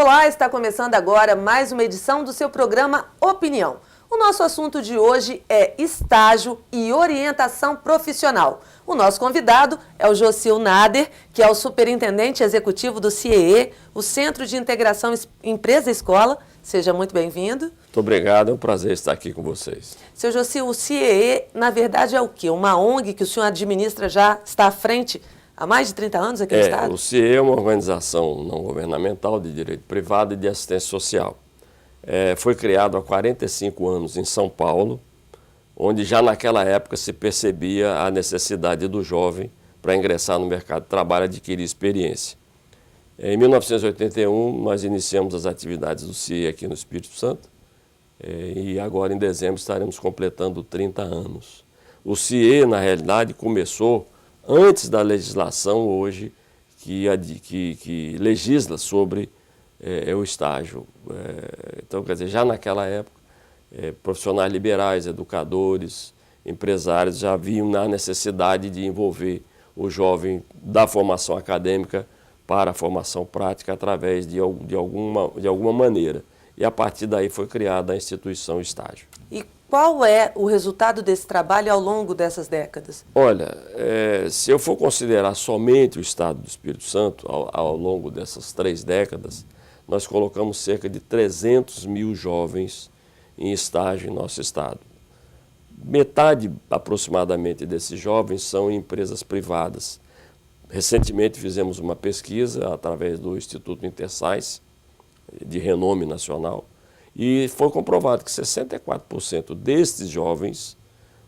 Olá, está começando agora mais uma edição do seu programa Opinião. O nosso assunto de hoje é estágio e orientação profissional. O nosso convidado é o Jocil Nader, que é o superintendente executivo do CIEE, o Centro de Integração Empresa-Escola. Seja muito bem-vindo. Muito obrigado, é um prazer estar aqui com vocês. Seu Jocil, o CIEE, na verdade, é o quê? Uma ONG que o senhor administra, já está à frente há mais de 30 anos aqui no Estado? O CIEE é uma organização não governamental de direito privado e de assistência social. Foi criado há 45 anos em São Paulo, onde já naquela época se percebia a necessidade do jovem para ingressar no mercado de trabalho e adquirir experiência. Em 1981, nós iniciamos as atividades do CIEE aqui no Espírito Santo e agora em dezembro estaremos completando 30 anos. O CIEE, na realidade, começou antes da legislação hoje que legisla sobre o estágio. Então, quer dizer, já naquela época, profissionais liberais, educadores, empresários já viam na necessidade de envolver o jovem da formação acadêmica para a formação prática através de alguma maneira. E a partir daí foi criada a instituição Estágio. E qual é o resultado desse trabalho ao longo dessas décadas? Olha, se eu for considerar somente o Estado do Espírito Santo, ao longo dessas 3 décadas, nós colocamos cerca de 300 mil jovens em estágio em nosso estado. Metade, aproximadamente, desses jovens são em empresas privadas. Recentemente fizemos uma pesquisa através do Instituto Interscience, de renome nacional, e foi comprovado que 64% destes jovens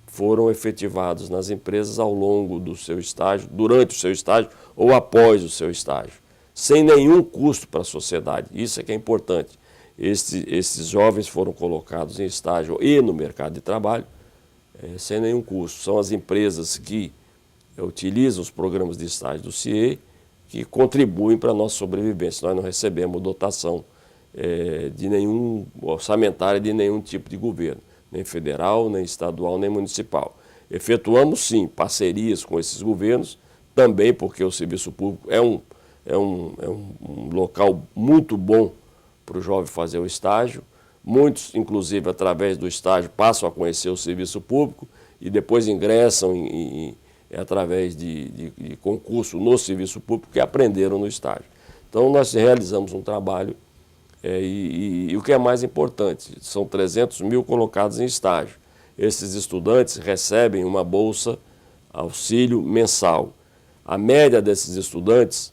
foram efetivados nas empresas ao longo do seu estágio, durante o seu estágio ou após o seu estágio, sem nenhum custo para a sociedade. Isso é que é importante. Esses jovens foram colocados em estágio e no mercado de trabalho sem nenhum custo. São as empresas que utilizam os programas de estágio do CIEE que contribuem para a nossa sobrevivência. Nós não recebemos dotação de nenhum orçamentária de nenhum tipo de governo, nem federal, nem estadual, nem municipal. Efetuamos, sim, parcerias com esses governos, também porque o serviço público é um local muito bom para o jovem fazer o estágio. Muitos, inclusive, através do estágio, passam a conhecer o serviço público e depois ingressam através de concurso no serviço público que aprenderam no estágio. Então, nós realizamos um trabalho e o que é mais importante, são 300 mil colocados em estágio. Esses estudantes recebem uma bolsa auxílio mensal. A média desses estudantes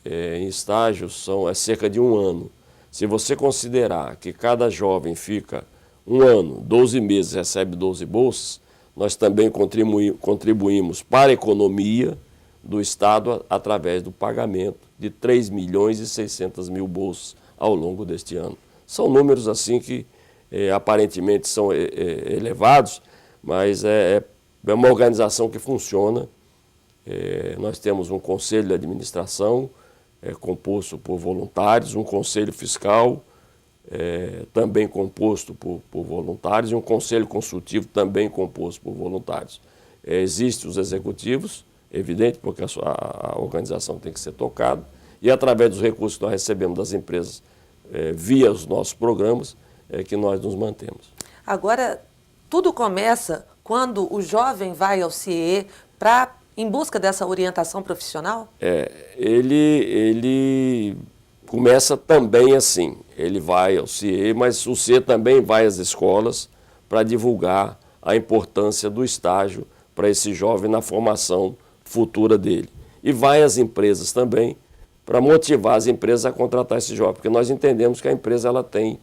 em estágio é cerca de 1 ano. Se você considerar que cada jovem fica 1 ano, 12 meses, recebe 12 bolsas, nós também contribuímos para a economia do Estado através do pagamento de 3 milhões e 600 mil bolsas ao longo deste ano. São números assim que aparentemente são elevados, mas é uma organização que funciona. Nós temos um conselho de administração composto por voluntários, um conselho fiscal também composto por voluntários e um conselho consultivo também composto por voluntários. Existem os executivos, evidente, porque a organização tem que ser tocada, e através dos recursos que nós recebemos das empresas via os nossos programas que nós nos mantemos. Agora, tudo começa quando o jovem vai ao CIEE em busca dessa orientação profissional? Ele começa também assim. Ele vai ao CIEE, mas o CIEE também vai às escolas para divulgar a importância do estágio para esse jovem na formação futura dele. E vai às empresas também para motivar as empresas a contratar esse jovem, porque nós entendemos que a empresa ela tem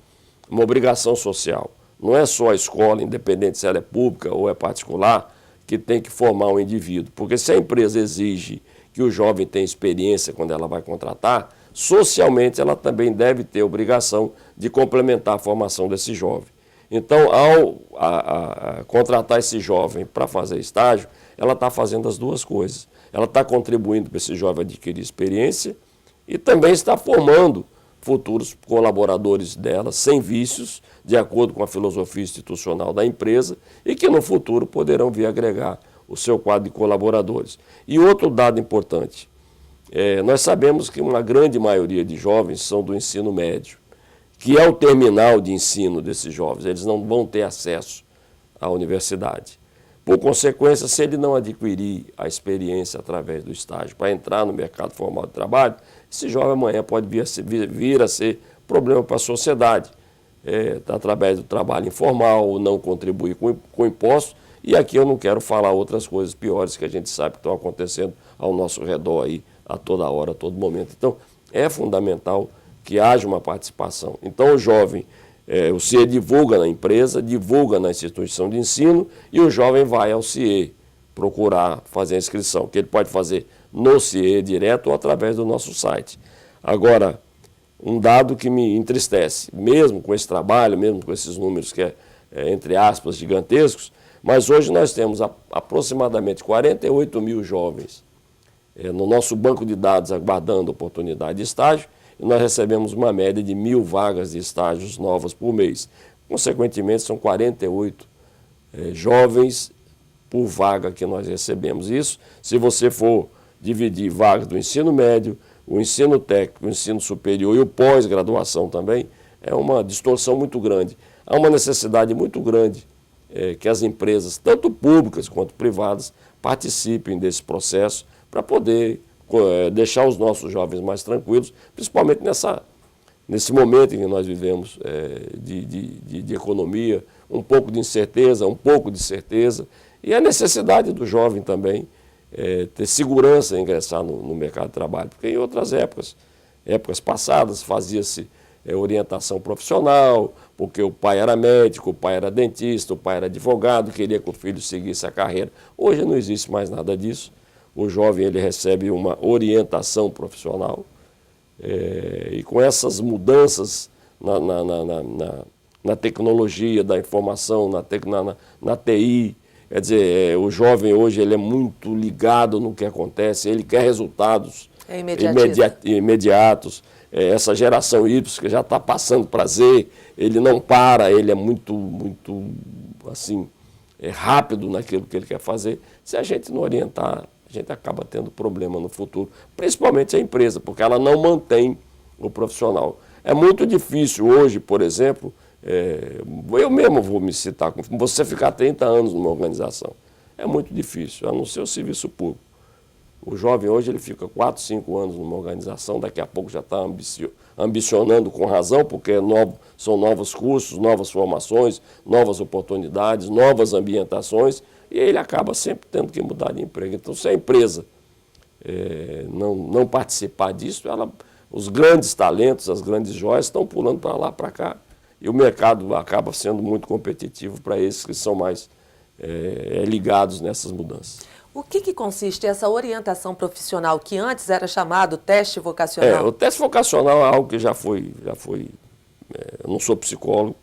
uma obrigação social. Não é só a escola, independente se ela é pública ou é particular, que tem que formar um indivíduo. Porque se a empresa exige que o jovem tenha experiência quando ela vai contratar, socialmente ela também deve ter a obrigação de complementar a formação desse jovem. Então, ao contratar esse jovem para fazer estágio, ela está fazendo as duas coisas. Ela está contribuindo para esse jovem adquirir experiência e também está formando futuros colaboradores dela, sem vícios, de acordo com a filosofia institucional da empresa, e que no futuro poderão vir agregar o seu quadro de colaboradores. E outro dado importante, nós sabemos que uma grande maioria de jovens são do ensino médio, que é o terminal de ensino desses jovens. Eles não vão ter acesso à universidade. Por consequência, se ele não adquirir a experiência através do estágio para entrar no mercado formal de trabalho, esse jovem amanhã pode vir a ser problema para a sociedade, através do trabalho informal, não contribuir com impostos. E aqui eu não quero falar outras coisas piores que a gente sabe que estão acontecendo ao nosso redor aí, a toda hora, a todo momento. Então, é fundamental que haja uma participação. Então, o jovem, o CIE divulga na empresa, divulga na instituição de ensino e o jovem vai ao CIE procurar fazer a inscrição, que ele pode fazer no CIE direto ou através do nosso site. Agora, um dado que me entristece, mesmo com esse trabalho, mesmo com esses números que entre aspas, gigantescos, mas hoje nós temos aproximadamente 48 mil jovens no nosso banco de dados aguardando oportunidade de estágio, e nós recebemos uma média de 1.000 vagas de estágios novas por mês. Consequentemente, são 48 jovens por vaga que nós recebemos. Isso, se você for dividir vagas do ensino médio, o ensino técnico, o ensino superior e o pós-graduação também, é uma distorção muito grande. Há uma necessidade muito grande que as empresas, tanto públicas quanto privadas, participem desse processo para poder deixar os nossos jovens mais tranquilos, principalmente nesse momento em que nós vivemos de economia, um pouco de incerteza, um pouco de certeza, e a necessidade do jovem também ter segurança em ingressar no mercado de trabalho, porque em outras épocas passadas, fazia-se orientação profissional, porque o pai era médico, o pai era dentista, o pai era advogado, queria que o filho seguisse a carreira. Hoje não existe mais nada disso. O jovem ele recebe uma orientação profissional e com essas mudanças na tecnologia da informação, na TI, quer dizer, o jovem hoje ele é muito ligado no que acontece, ele quer resultados imediatos. Essa geração Y que já está passando para Z, ele não para, ele é muito assim, rápido naquilo que ele quer fazer. Se a gente não orientar, a gente acaba tendo problema no futuro, principalmente a empresa, porque ela não mantém o profissional. É muito difícil hoje, por exemplo, eu mesmo vou me citar, você ficar 30 anos numa organização. É muito difícil, a não ser o serviço público. O jovem hoje ele fica 4, 5 anos numa organização, daqui a pouco já está ambicionando com razão, porque são novos cursos, novas formações, novas oportunidades, novas ambientações, e ele acaba sempre tendo que mudar de emprego. Então, se a empresa não participar disso, os grandes talentos, as grandes joias estão pulando para lá, para cá, e o mercado acaba sendo muito competitivo para esses que são mais ligados nessas mudanças. O que consiste essa orientação profissional que antes era chamado teste vocacional? O teste vocacional é algo que já foi eu não sou psicólogo,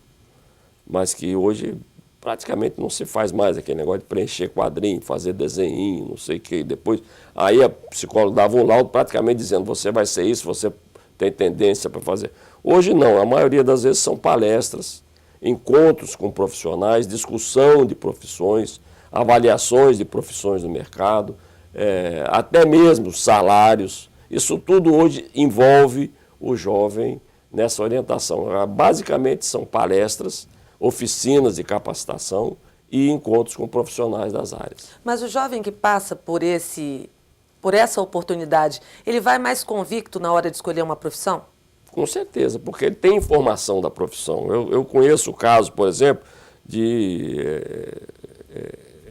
mas que hoje praticamente não se faz mais aquele negócio de preencher quadrinho, fazer desenho, não sei o que. Depois, aí a psicóloga dava um laudo praticamente dizendo, você vai ser isso, você tem tendência para fazer. Hoje não, a maioria das vezes são palestras, encontros com profissionais, discussão de profissões, avaliações de profissões no mercado, até mesmo salários. Isso tudo hoje envolve o jovem nessa orientação. Basicamente são palestras, oficinas de capacitação e encontros com profissionais das áreas. Mas o jovem que passa por essa oportunidade, ele vai mais convicto na hora de escolher uma profissão? Com certeza, porque ele tem informação da profissão. Eu conheço o caso, por exemplo,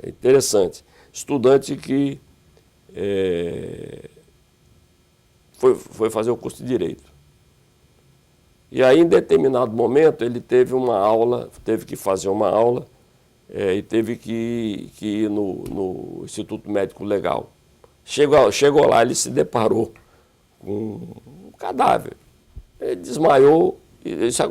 interessante, estudante que foi fazer o curso de Direito. E aí, em determinado momento, ele teve que fazer uma aula e teve que ir no Instituto Médico Legal. Chegou lá, ele se deparou com um cadáver. Ele desmaiou, isso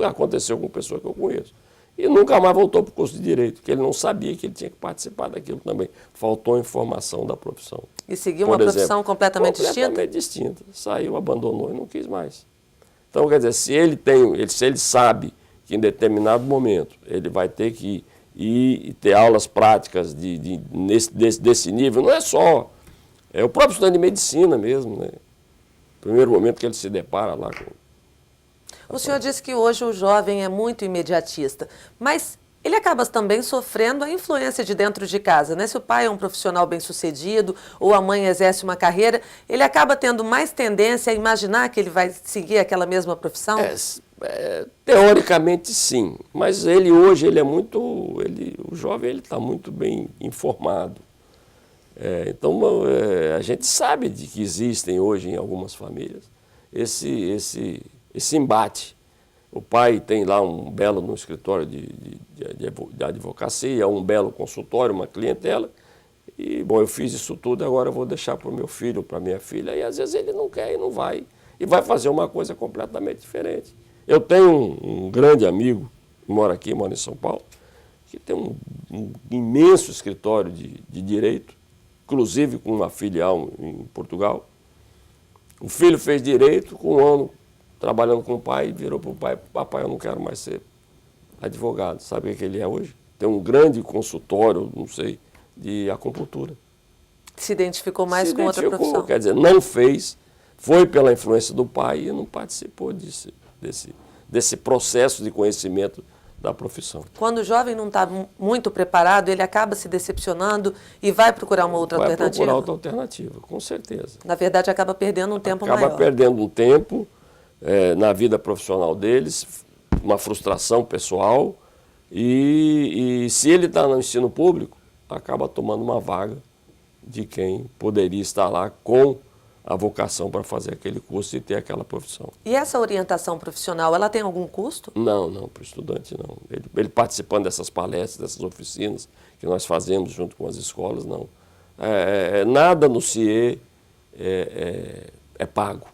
aconteceu com uma pessoa que eu conheço. E nunca mais voltou para o curso de Direito, porque ele não sabia que ele tinha que participar daquilo também. Faltou informação da profissão. E seguiu uma profissão completamente distinta? Completamente distinta. Saiu, abandonou e não quis mais. Então, quer dizer, se ele sabe que em determinado momento ele vai ter que ir e ter aulas práticas desse nível, não é só É o próprio estudante de medicina mesmo, né? Primeiro momento que ele se depara lá com... O senhor disse que hoje o jovem é muito imediatista, mas ele acaba também sofrendo a influência de dentro de casa, né? Se o pai é um profissional bem-sucedido ou a mãe exerce uma carreira, ele acaba tendo mais tendência a imaginar que ele vai seguir aquela mesma profissão? Teoricamente sim, mas ele hoje ele é muito, o jovem ele está muito bem informado. Então a gente sabe de que existem hoje em algumas famílias esse embate. O pai tem lá um belo no escritório de advocacia, um belo consultório, uma clientela, e, bom, eu fiz isso tudo, agora eu vou deixar para o meu filho, para a minha filha, e às vezes ele não quer e não vai, e vai fazer uma coisa completamente diferente. Eu tenho um grande amigo, que mora em São Paulo, que tem um imenso escritório de direito, inclusive com uma filial em Portugal. O filho fez direito, com um ano trabalhando com o pai, virou para o pai: papai, eu não quero mais ser advogado. Sabe o que ele é hoje? Tem um grande consultório, não sei, de acupuntura. Se identificou mais com outra profissão. Quer dizer, não fez, foi pela influência do pai e não participou desse processo de conhecimento da profissão. Quando o jovem não está muito preparado, ele acaba se decepcionando e vai procurar uma outra alternativa? Vai procurar outra alternativa, com certeza. Na verdade, acaba perdendo um tempo maior. Acaba perdendo um tempo na vida profissional deles, uma frustração pessoal, e se ele está no ensino público, acaba tomando uma vaga de quem poderia estar lá com a vocação para fazer aquele curso e ter aquela profissão. E essa orientação profissional, ela tem algum custo? Não, para o estudante não. Ele participando dessas palestras, dessas oficinas que nós fazemos junto com as escolas, não. Nada no CIE é pago.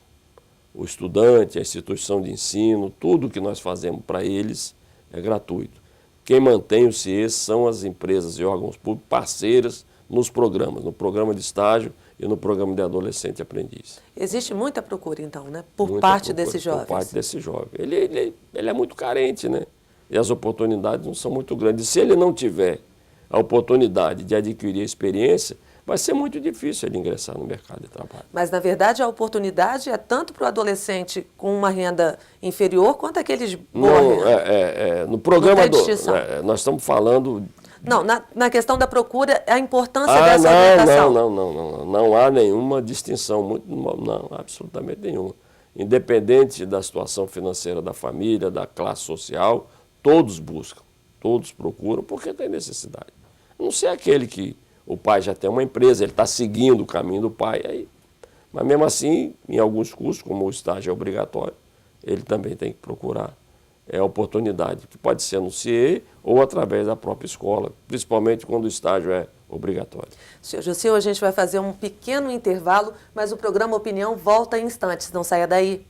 O estudante, a instituição de ensino, tudo que nós fazemos para eles é gratuito. Quem mantém o CIE são as empresas e órgãos públicos parceiras nos programas, no programa de estágio e no programa de adolescente e aprendiz. Existe muita procura, então, né? Por parte desses jovens. Por parte desse jovem. Ele é muito carente, né? E as oportunidades não são muito grandes. Se ele não tiver a oportunidade de adquirir a experiência, vai ser muito difícil ele ingressar no mercado de trabalho. Mas, na verdade, a oportunidade é tanto para o adolescente com uma renda inferior, quanto aqueles de boa renda. No programa nós estamos falando... Não, na questão da procura, a importância dessa orientação. Não há nenhuma distinção, não, absolutamente nenhuma. Independente da situação financeira da família, da classe social, todos buscam, todos procuram, porque tem necessidade. A não ser aquele que o pai já tem uma empresa, ele está seguindo o caminho do pai, mas mesmo assim, em alguns cursos, como o estágio é obrigatório, ele também tem que procurar a oportunidade, que pode ser no CIE ou através da própria escola, principalmente quando o estágio é obrigatório. Senhor José, a gente vai fazer um pequeno intervalo, mas o programa Opinião volta em instantes, não saia daí.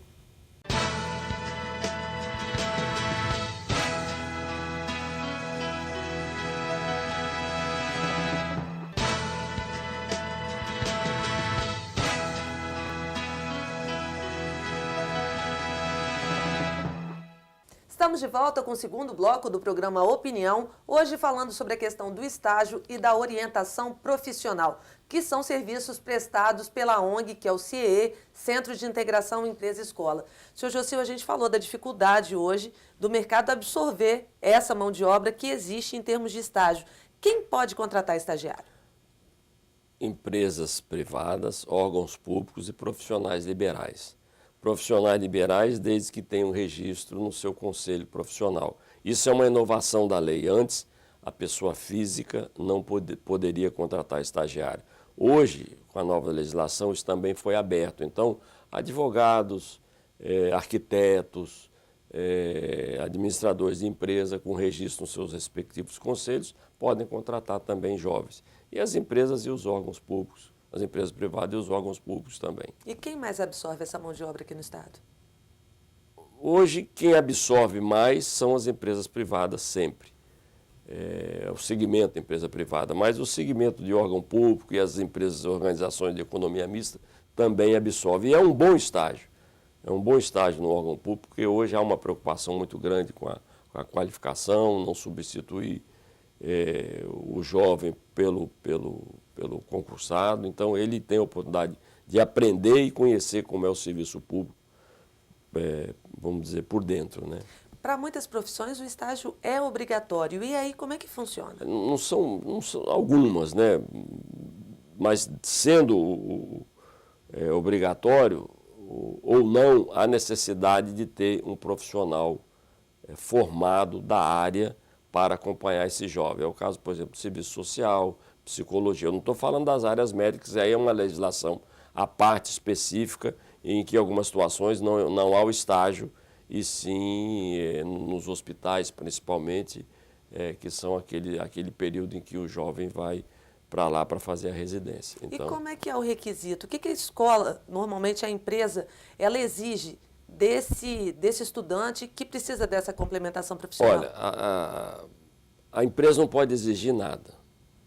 Estamos de volta com o segundo bloco do programa Opinião, hoje falando sobre a questão do estágio e da orientação profissional, que são serviços prestados pela ONG, que é o CIE, Centro de Integração Empresa-Escola. Senhor José, a gente falou da dificuldade hoje do mercado absorver essa mão de obra que existe em termos de estágio. Quem pode contratar estagiário? Empresas privadas, órgãos públicos e profissionais liberais. Profissionais liberais desde que tenham registro no seu conselho profissional. Isso é uma inovação da lei. Antes, a pessoa física não poderia contratar estagiário. Hoje, com a nova legislação, isso também foi aberto. Então, advogados, arquitetos, administradores de empresa com registro nos seus respectivos conselhos podem contratar também jovens. E as empresas e os órgãos públicos. As empresas privadas e os órgãos públicos também. E quem mais absorve essa mão de obra aqui no Estado? Hoje, quem absorve mais são as empresas privadas sempre. O segmento da empresa privada, mas o segmento de órgão público e as empresas e organizações de economia mista também absorvem. E é um bom estágio. É um bom estágio no órgão público, porque hoje há uma preocupação muito grande com a qualificação, não substituir o jovem pelo pelo concursado, então ele tem a oportunidade de aprender e conhecer como é o serviço público, vamos dizer, por dentro, né? Para muitas profissões o estágio é obrigatório. E aí como é que funciona? Não são algumas, né? Mas sendo obrigatório ou não, há necessidade de ter um profissional formado da área para acompanhar esse jovem. É o caso, por exemplo, do serviço social, psicologia. Eu não estou falando das áreas médicas, aí é uma legislação à parte específica, em que em algumas situações não há o estágio, e sim nos hospitais, principalmente, que são aquele período em que o jovem vai para lá para fazer a residência. Então, e como é que é o requisito? O que a escola, normalmente a empresa, ela exige desse estudante que precisa dessa complementação profissional? Olha, a empresa não pode exigir nada,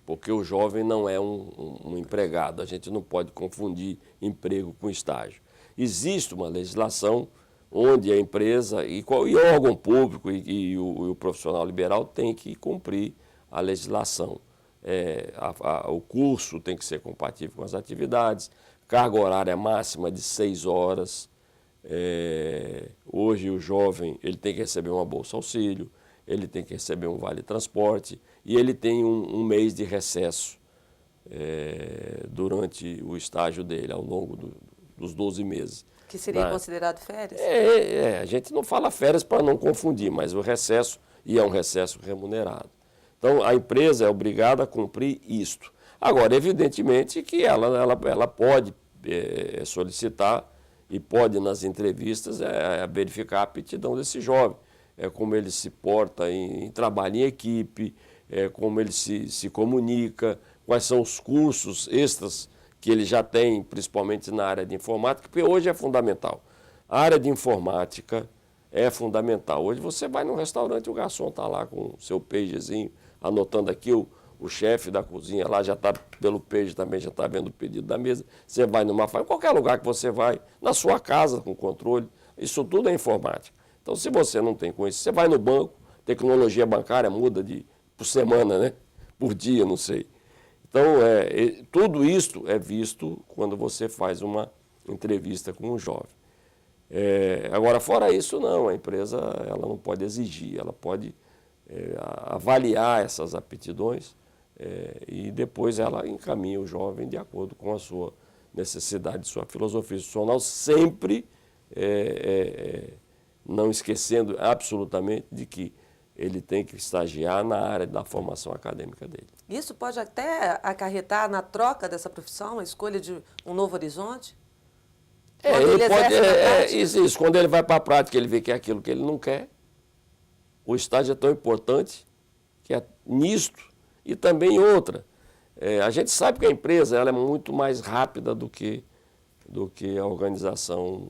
porque o jovem não é um empregado. A gente não pode confundir emprego com estágio. Existe uma legislação onde a empresa e o órgão público e o profissional liberal tem que cumprir a legislação. O curso tem que ser compatível com as atividades, carga horária máxima de 6 horas. Hoje o jovem ele tem que receber uma bolsa auxílio, ele tem que receber um vale transporte e ele tem um mês de recesso durante o estágio dele, ao longo dos 12 meses. Que seria considerado férias? A gente não fala férias para não confundir, mas o recesso, e é um recesso remunerado. Então, a empresa é obrigada a cumprir isto. Agora, evidentemente que ela pode solicitar e pode, nas entrevistas, verificar a aptidão desse jovem. Como ele se porta em trabalho em equipe, como ele se comunica, quais são os cursos extras que ele já tem, principalmente na área de informática, porque hoje é fundamental. A área de informática é fundamental. Hoje você vai num restaurante, o garçom está lá com o seu pagezinho, anotando aqui, o chefe da cozinha lá já está pelo page também, já está vendo o pedido da mesa. Você vai numa fábrica, em qualquer lugar que você vai, na sua casa com controle, isso tudo é informática. Então, se você não tem com isso, você vai no banco, tecnologia bancária muda por semana, né? Por dia, não sei. Então, tudo isso é visto quando você faz uma entrevista com um jovem. Agora, fora isso, não, a empresa ela não pode exigir, ela pode avaliar essas aptidões e depois ela encaminha o jovem de acordo com a sua necessidade, sua filosofia institucional, sempre não esquecendo absolutamente de que ele tem que estagiar na área da formação acadêmica dele. Isso pode até acarretar na troca dessa profissão, a escolha de um novo horizonte? Ele pode, isso, quando ele vai para a prática, ele vê que é aquilo que ele não quer. O estágio é tão importante que é nisto e também outra. A gente sabe que a empresa ela é muito mais rápida do que a organização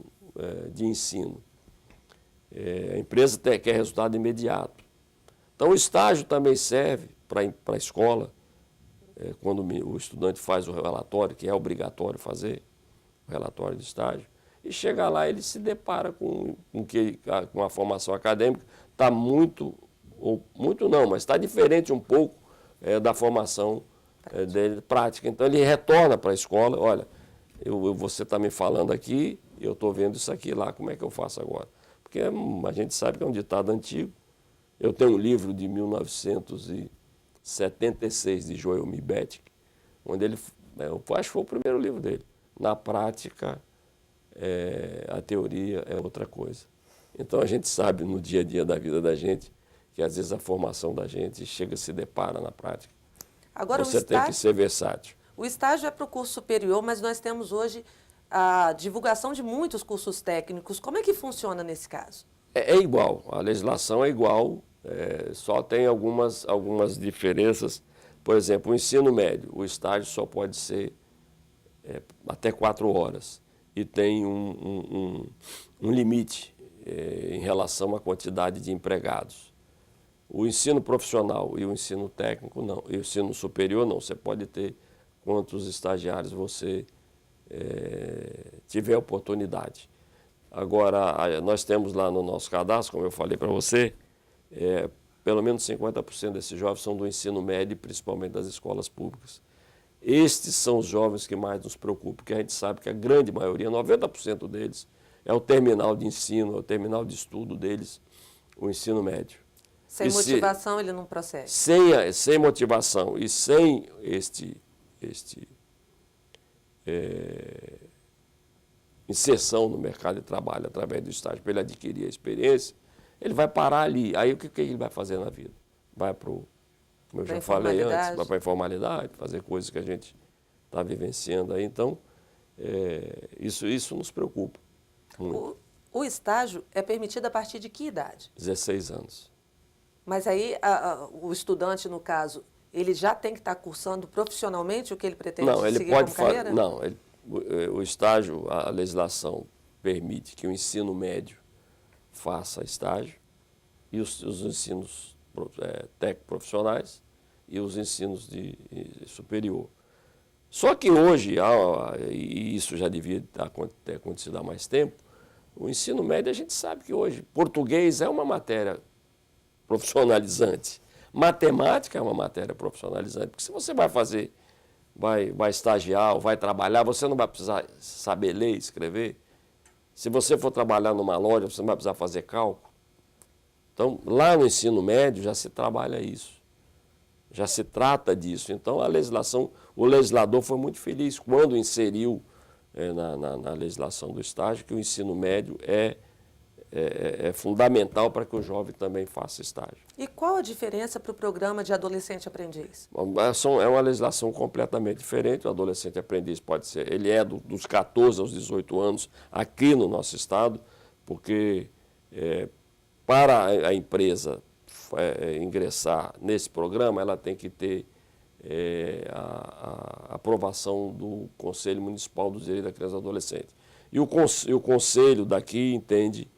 de ensino. A empresa quer resultado imediato. Então, o estágio também serve para a escola, quando o estudante faz o relatório, que é obrigatório fazer, o relatório de estágio, e chega lá ele se depara com a formação acadêmica, está muito não, mas está diferente um pouco da formação dele prática. Então, ele retorna para a escola, olha, você está me falando aqui, eu estou vendo isso aqui lá, como é que eu faço agora? Porque a gente sabe que é um ditado antigo. Eu tenho um livro de 1976, de Joel Mibetic, onde ele, eu acho que foi o primeiro livro dele. Na prática, a teoria é outra coisa. Então a gente sabe no dia a dia da vida da gente, que às vezes a formação da gente se depara na prática. Agora, você tem que ser versátil. O estágio é para o curso superior, mas nós temos hoje a divulgação de muitos cursos técnicos. Como é que funciona nesse caso? É igual, a legislação é igual, só tem algumas diferenças. Por exemplo, o ensino médio, o estágio só pode ser até 4 horas e tem um limite em relação à quantidade de empregados. O ensino profissional e o ensino técnico não, e o ensino superior não, você pode ter quantos estagiários você tiver oportunidade. Agora, nós temos lá no nosso cadastro, como eu falei para você, pelo menos 50% desses jovens são do ensino médio, principalmente das escolas públicas. Estes são os jovens que mais nos preocupam, porque a gente sabe que a grande maioria, 90% deles, é o terminal de ensino, é o terminal de estudo deles, o ensino médio. Sem motivação ele não prossegue. Sem motivação e sem inserção no mercado de trabalho através do estágio, para ele adquirir a experiência, ele vai parar ali. Aí o que ele vai fazer na vida? Vai para o, como eu já falei antes, vai para a informalidade, fazer coisas que a gente está vivenciando aí. Então, isso nos preocupa muito. O estágio é permitido a partir de que idade? 16 anos. Mas aí o estudante, no caso, ele já tem que estar cursando profissionalmente o que ele pretende seguir como carreira? Não, o estágio, a legislação permite que o ensino médio faça estágio e os ensinos técnico-profissionais e os ensinos de superior. Só que hoje, e isso já devia ter acontecido há mais tempo, o ensino médio a gente sabe que hoje português é uma matéria profissionalizante, matemática é uma matéria profissionalizante, porque se você vai estagiar ou vai trabalhar, você não vai precisar saber ler e escrever. Se você for trabalhar numa loja, você não vai precisar fazer cálculo. Então, lá no ensino médio já se trabalha isso, já se trata disso. Então, o legislador foi muito feliz quando inseriu na legislação do estágio que o ensino médio é fundamental para que o jovem também faça estágio. E qual a diferença para o programa de adolescente aprendiz? É uma legislação completamente diferente. O adolescente aprendiz pode ser, ele é dos 14 aos 18 anos aqui no nosso estado, porque para a empresa ingressar nesse programa, ela tem que ter a aprovação do Conselho Municipal dos Direitos da Criança e do Adolescente. E o Conselho daqui entende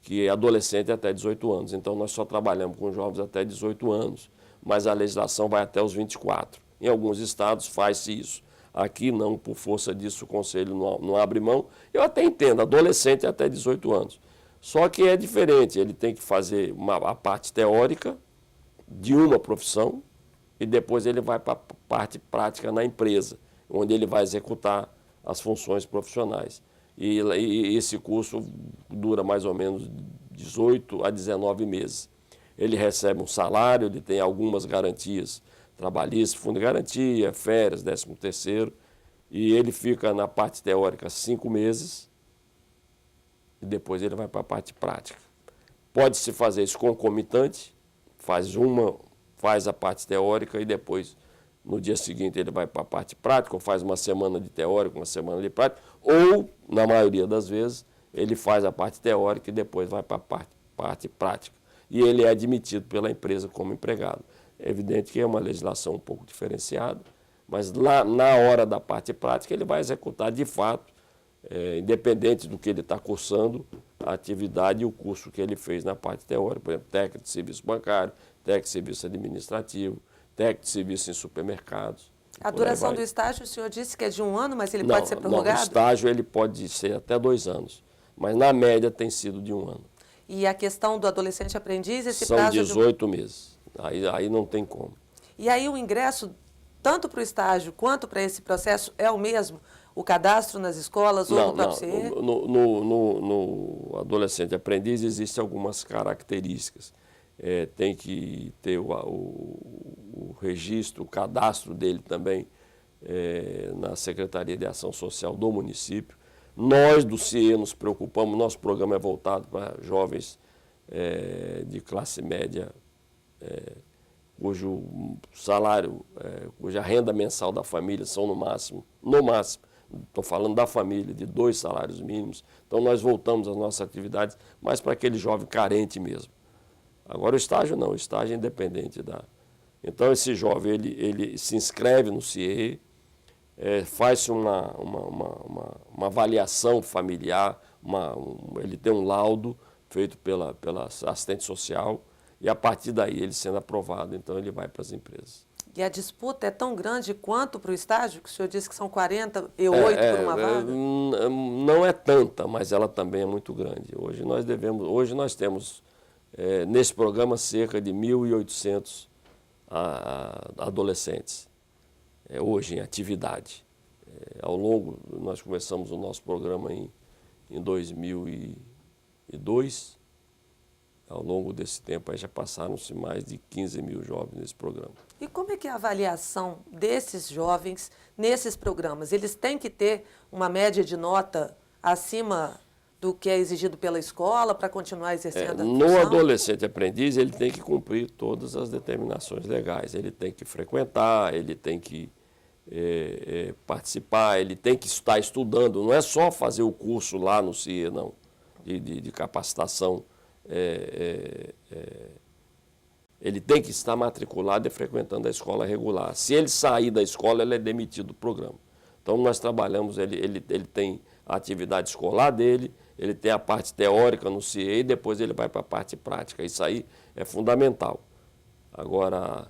que é adolescente até 18 anos. Então, nós só trabalhamos com jovens até 18 anos, mas a legislação vai até os 24. Em alguns estados faz-se isso. Aqui não, por força disso, o Conselho não abre mão. Eu até entendo, adolescente até 18 anos. Só que é diferente, ele tem que fazer a parte teórica de uma profissão e depois ele vai para a parte prática na empresa, onde ele vai executar as funções profissionais. E esse curso dura mais ou menos 18 a 19 meses. Ele recebe um salário, ele tem algumas garantias trabalhistas, fundo de garantia, férias, 13º, e ele fica na parte teórica 5 meses e depois ele vai para a parte prática. Pode-se fazer isso concomitante, faz a parte teórica e depois no dia seguinte ele vai para a parte prática, ou faz uma semana de teórico, uma semana de prática, ou, na maioria das vezes, ele faz a parte teórica e depois vai para a parte prática. E ele é admitido pela empresa como empregado. É evidente que é uma legislação um pouco diferenciada, mas lá na hora da parte prática ele vai executar de fato, independente do que ele está cursando, a atividade e o curso que ele fez na parte teórica, por exemplo, técnico de serviço bancário, técnico de serviço administrativo, técnico de serviço em supermercados. A duração do estágio, o senhor disse que é de 1 ano, mas ele pode ser prorrogado? Não, o estágio ele pode ser até 2 anos, mas na média tem sido de 1 ano. E a questão do adolescente aprendiz, esse São prazo 18 meses, aí não tem como. E aí o ingresso, tanto para o estágio quanto para esse processo, é o mesmo? O cadastro nas escolas ou no próprio CIE? No adolescente aprendiz existem algumas características. Tem que ter o registro, o cadastro dele também na Secretaria de Ação Social do município. Nós do CIE nos preocupamos, nosso programa é voltado para jovens de classe média, cujo salário, cuja renda mensal da família são no máximo, estou falando da família, de 2 salários mínimos. Então nós voltamos às nossas atividades mais para aquele jovem carente mesmo. Agora o estágio não, o estágio é independente da... Então esse jovem, ele se inscreve no CIE, faz-se uma avaliação familiar, ele tem um laudo feito pela assistente social e a partir daí ele sendo aprovado, então ele vai para as empresas. E a disputa é tão grande quanto para o estágio, que o senhor disse que são 48 por uma vaga? Não é tanta, mas ela também é muito grande. Hoje nós temos nesse programa cerca de 1.800 adolescentes. hoje em atividade. Ao longo, nós começamos o nosso programa em 2002. Ao longo desse tempo, aí já passaram-se mais de 15 mil jovens nesse programa. E como é que é a avaliação desses jovens nesses programas? Eles têm que ter uma média de nota acima do que é exigido pela escola para continuar exercendo a função? No adolescente aprendiz, ele tem que cumprir todas as determinações legais. Ele tem que frequentar, ele tem que participar, ele tem que estar estudando. Não é só fazer o curso lá no CIE, não, de capacitação. Ele tem que estar matriculado e frequentando a escola regular. Se ele sair da escola, ele é demitido do programa. Então, nós trabalhamos, ele tem a atividade escolar dele, ele tem a parte teórica no CIE e depois ele vai para a parte prática. Isso aí é fundamental. Agora,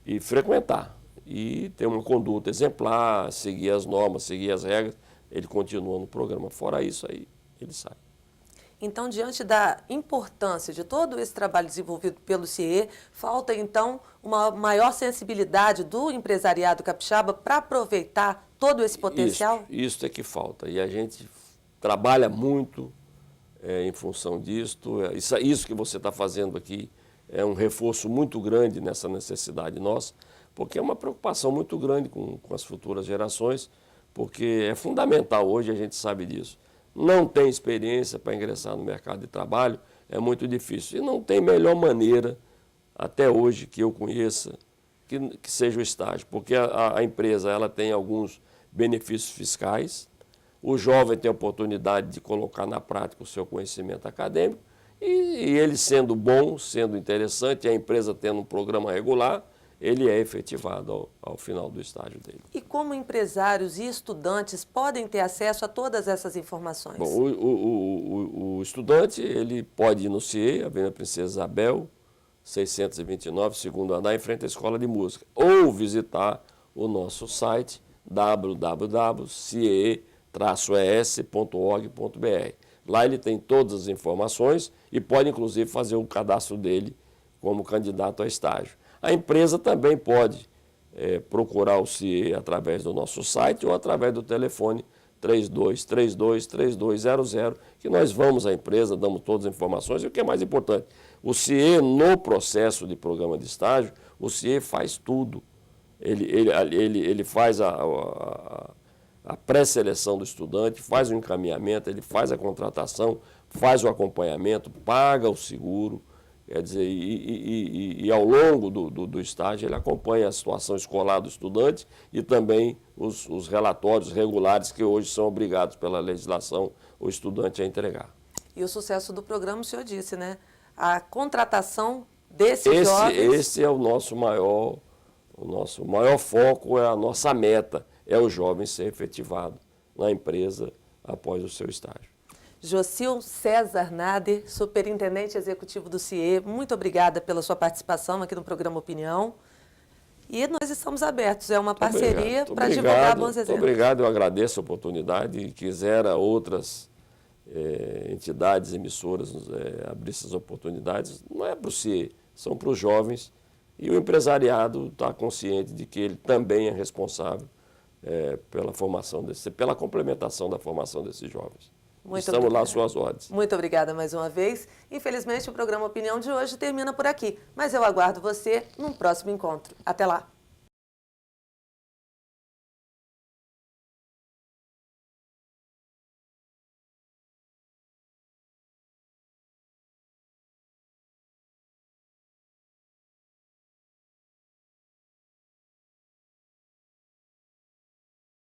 e frequentar, e ter uma conduta exemplar, seguir as normas, seguir as regras, ele continua no programa. Fora isso, aí ele sai. Então, diante da importância de todo esse trabalho desenvolvido pelo CIE, falta, então, uma maior sensibilidade do empresariado capixaba para aproveitar todo esse potencial? Isso é que falta. E a gente trabalha muito em função disto. Isso que você está fazendo aqui é um reforço muito grande nessa necessidade nossa, porque é uma preocupação muito grande com as futuras gerações, porque é fundamental hoje, a gente sabe disso. Não tem experiência para ingressar no mercado de trabalho, é muito difícil. E não tem melhor maneira, até hoje, que eu conheça, que seja o estágio. Porque a empresa ela tem alguns benefícios fiscais, o jovem tem a oportunidade de colocar na prática o seu conhecimento acadêmico, e ele sendo bom, sendo interessante, a empresa tendo um programa regular, ele é efetivado ao final do estágio dele. E como empresários e estudantes podem ter acesso a todas essas informações? Bom, o estudante ele pode ir no CIE, Avenida Princesa Isabel, 629, segundo andar, em frente à Escola de Música, ou visitar o nosso site www.ciee-es.org.br. Lá ele tem todas as informações e pode, inclusive, fazer o cadastro dele como candidato a estágio. A empresa também pode procurar o CIE através do nosso site ou através do telefone 3232-3200, que nós vamos à empresa, damos todas as informações. E o que é mais importante, o CIE, no processo de programa de estágio, o CIE faz tudo. Ele faz a pré-seleção do estudante, faz o encaminhamento, ele faz a contratação, faz o acompanhamento, paga o seguro. Quer dizer, e ao longo do estágio ele acompanha a situação escolar do estudante e também os relatórios regulares que hoje são obrigados pela legislação o estudante a entregar. E o sucesso do programa, o senhor disse, né? A contratação desses jovens... Esse é o nosso maior foco, é a nossa meta, é o jovem ser efetivado na empresa após o seu estágio. Jocil César Nader, superintendente executivo do CIE, muito obrigada pela sua participação aqui no programa Opinião. E nós estamos abertos, é uma parceria para divulgar bons exemplos. Muito obrigado, eu agradeço a oportunidade e quisera outras entidades, emissoras abrir essas oportunidades. Não é para o CIE, são para os jovens e o empresariado está consciente de que ele também é responsável pela formação pela complementação da formação desses jovens. Estamos lá às suas ordens. Muito obrigada mais uma vez. Infelizmente, o programa Opinião de hoje termina por aqui, mas eu aguardo você num próximo encontro. Até lá!